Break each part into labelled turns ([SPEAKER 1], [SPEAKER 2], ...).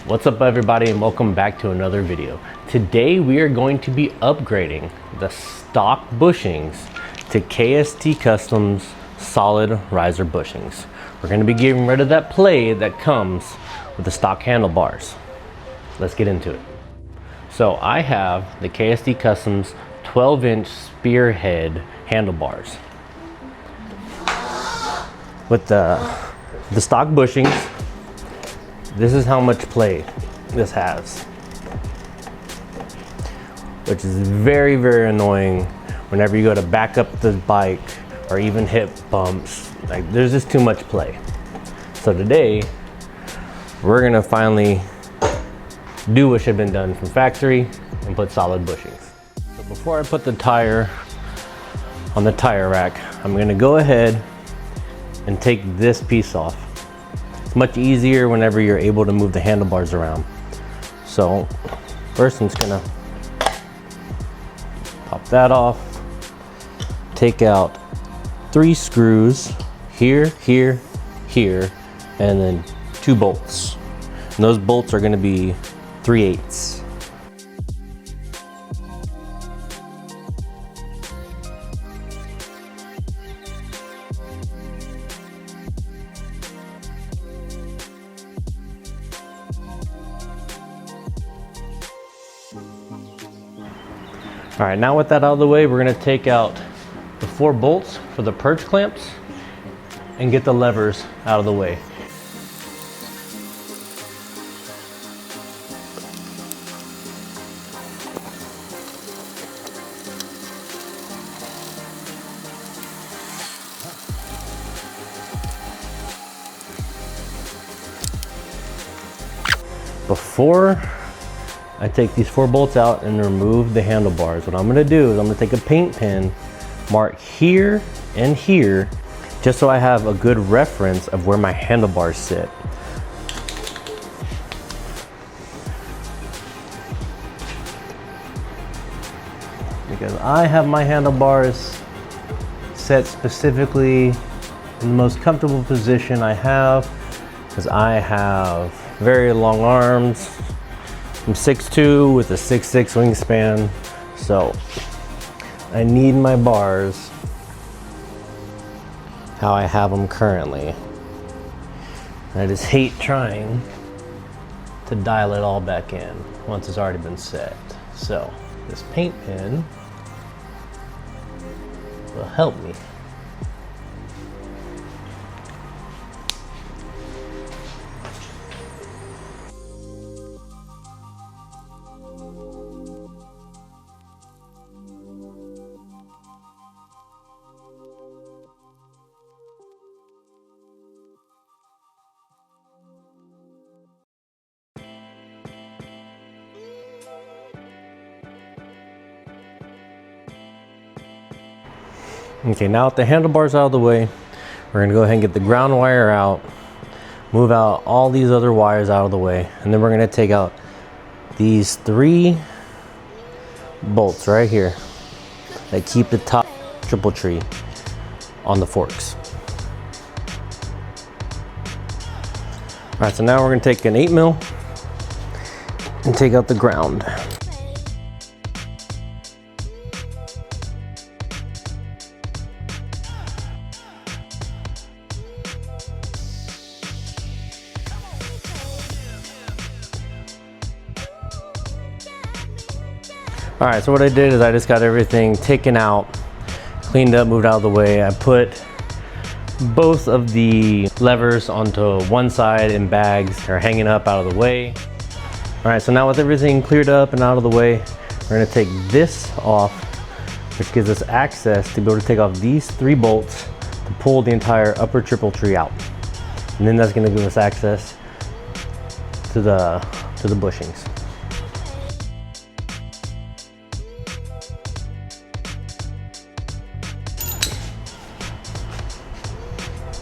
[SPEAKER 1] What's up everybody, and welcome back to another video. Today we are going to be upgrading the stock bushings to KST Customs solid riser bushings. We're going to be getting rid of that play that comes with the stock handlebars. Let's get into it. So I have the KST Customs 12-inch spearhead handlebars with the stock bushings. This is how much play this has, which is very, very annoying whenever you go to back up the bike or even hit bumps. Like, there's just too much play. So today, we're gonna finally do what should have been done from factory and put solid bushings. So before I put the tire on the tire rack, I'm gonna go ahead and take this piece off. It's much easier whenever you're able to move the handlebars around. So first I'm just gonna pop that off, take out 3 screws here, here, here, and then 2 bolts. And those bolts are gonna be 3/8. All right, now with that out of the way, we're gonna take out the 4 bolts for the perch clamps and get the levers out of the way. Before I take these 4 bolts out and remove the handlebars, what I'm gonna do is I'm gonna take a paint pen, mark here and here, just so I have a good reference of where my handlebars sit. Because I have my handlebars set specifically in the most comfortable position I have, because I have very long arms. I'm 6'2" with a 6'6" wingspan, so I need my bars how I have them currently. I just hate trying to dial it all back in once it's already been set. So this paint pen will help me. Okay, now with the handlebars out of the way, we're gonna go ahead and get the ground wire out, move out all these other wires out of the way, and then we're gonna take out these 3 bolts right here that keep the top triple tree on the forks. All right, so now we're gonna take an 8mm and take out the ground. All right, so what I did is I just got everything taken out, cleaned up, moved out of the way. I put both of the levers onto one side in bags, or hanging up out of the way. All right, so now with everything cleared up and out of the way, we're gonna take this off, which gives us access to be able to take off these 3 bolts to pull the entire upper triple tree out. And then that's gonna give us access to the bushings.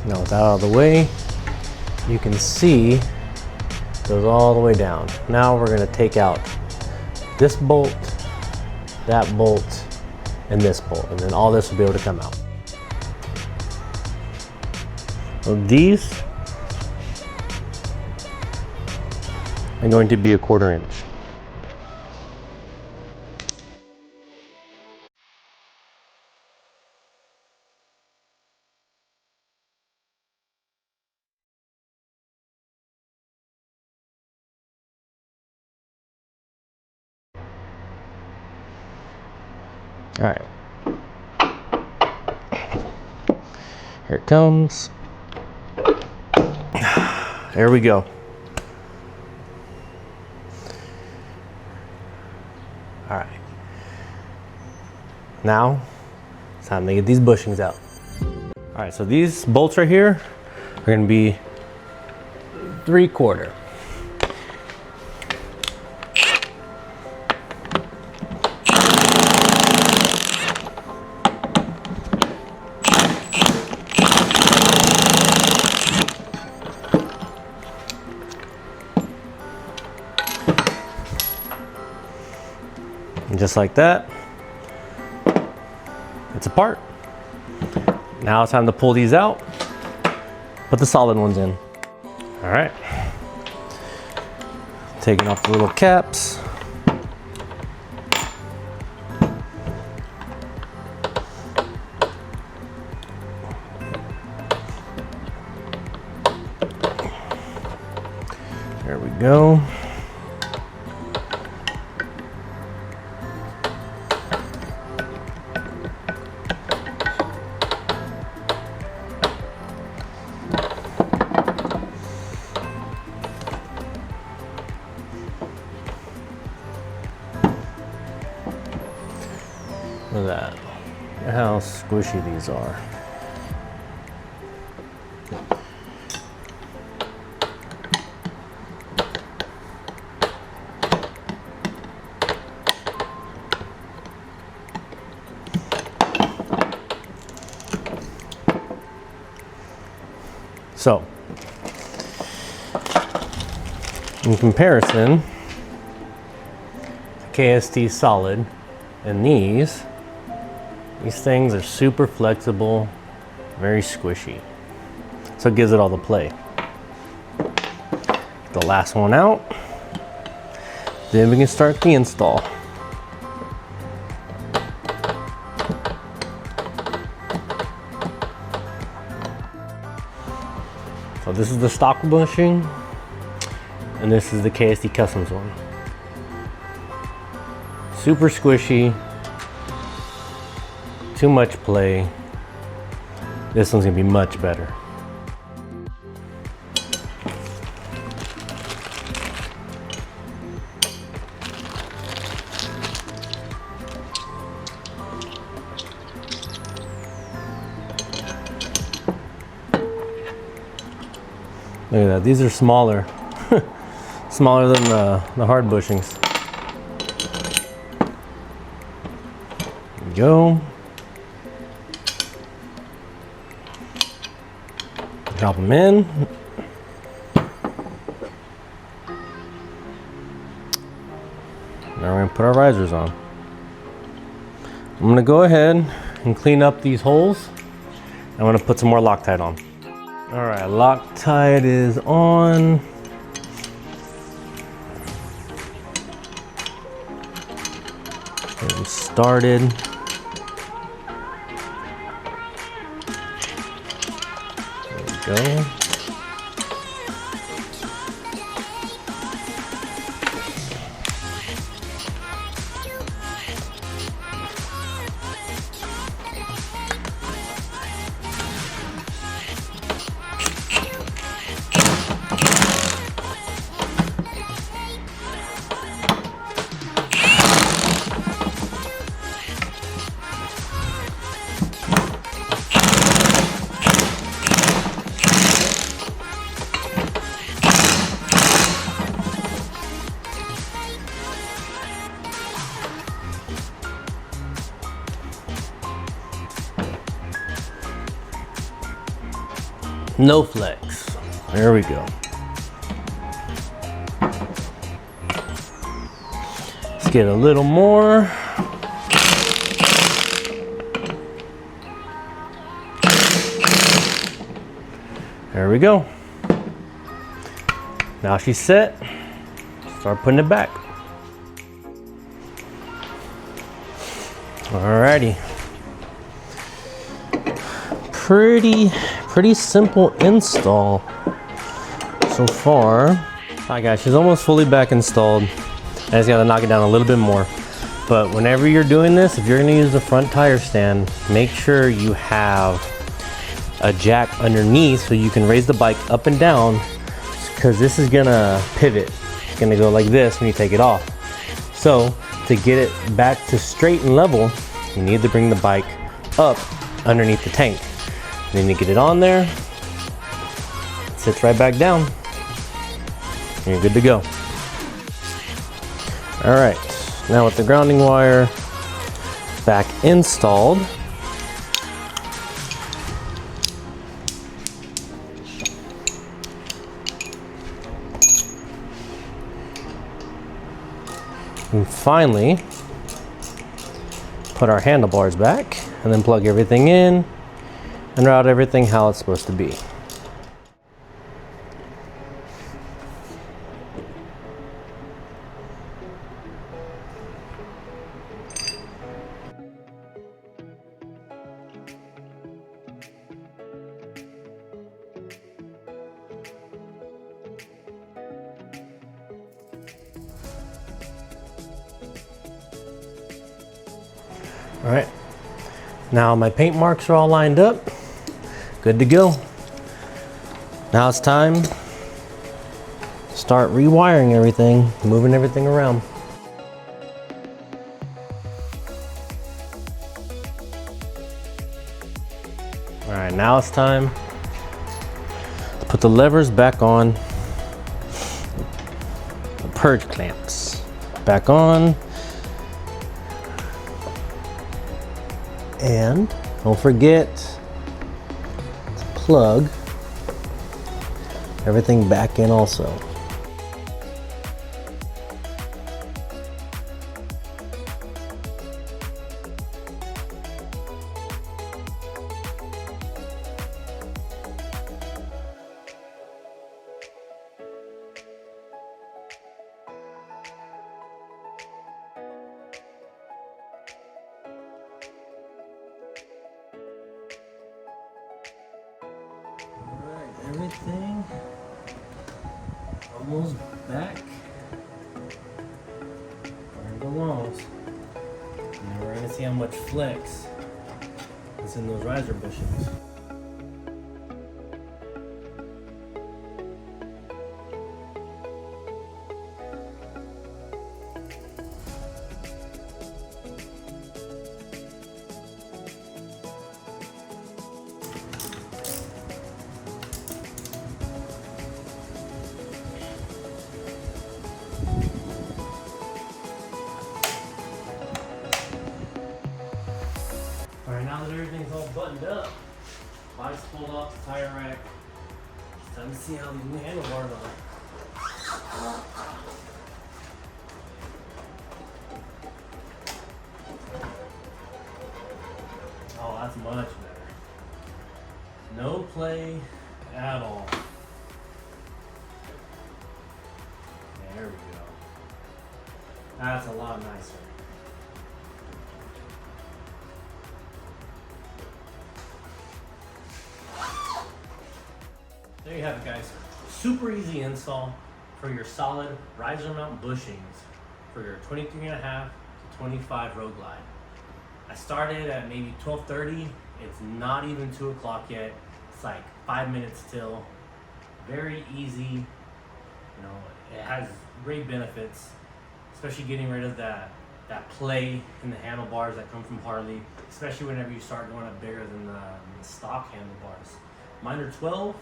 [SPEAKER 1] Now with that out of the way, you can see it goes all the way down. Now we're gonna take out this bolt, that bolt, and this bolt, and then all this will be able to come out. So these and going to be a 1/4 inch. All right, here it comes. There we go. All right, now it's time to get these bushings out. All right, so these bolts right here are going to be 3/4. And just like that, it's apart. Now it's time to pull these out, put the solid ones in. All right, taking off the little caps. There we go. Look at that. Look at how squishy these are. So, in comparison, KST solid and these things are super flexible, very squishy. So it gives it all the play. The last one out, then we can start the install. So this is the stock bushing, and this is the KST Customs one. Super squishy, too much play. This one's gonna be much better. Look at that, these are smaller. Smaller than the hard bushings. There we go. Drop them in. Now we're going to put our risers on. I'm going to go ahead and clean up these holes. I'm going to put some more Loctite on. All right, Loctite is on. Getting started. Go. No flex. There we go. Let's get a little more. There we go. Now she's set. start putting it back. Alrighty. Pretty simple install so far. Alright guys, she's almost fully back installed. I just gotta knock it down a little bit more. But whenever you're doing this, if you're gonna use the front tire stand, make sure you have a jack underneath so you can raise the bike up and down, because this is gonna pivot. It's gonna go like this when you take it off. So to get it back to straight and level, you need to bring the bike up underneath the tank. Then you get it on there, it sits right back down, and you're good to go. All right, now with the grounding wire back installed, and finally put our handlebars back, and then plug everything in and route everything how it's supposed to be. All right, now my paint marks are all lined up. Good to go. Now it's time to start rewiring everything, moving everything around. All right, now it's time to put the levers back on. The purge clamps back on. And don't forget to plug everything back in also. Everything almost back where it belongs. Now we're going to see how much flex is in those riser bushings. Alright, now that everything's all buttoned up, bike's pulled off the tire rack, it's time to see how these new handlebars are. Oh, that's much better. No play at all. There we go. That's a lot nicer. There you have it, guys. Super easy install for your solid riser mount bushings for your 23.5 to 25 road glide. I started at maybe 12:30. It's not even 2 o'clock yet. It's like 5 minutes till. Very easy. You know, it has great benefits, especially getting rid of that play in the handlebars that come from Harley, especially whenever you start going up bigger than the stock handlebars. Mine are 12.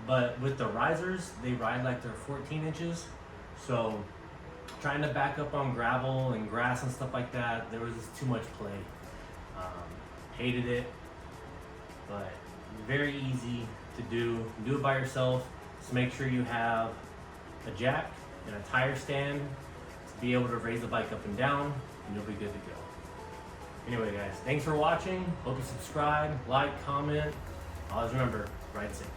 [SPEAKER 1] But with the risers, they ride like they're 14 inches. So trying to back up on gravel and grass and stuff like that, there was just too much play. Hated it, but very easy to do. Do it by yourself. Just make sure you have a jack and a tire stand to be able to raise the bike up and down, and you'll be good to go. Anyway guys, thanks for watching. Hope you subscribe, like, comment. Always remember, ride safe.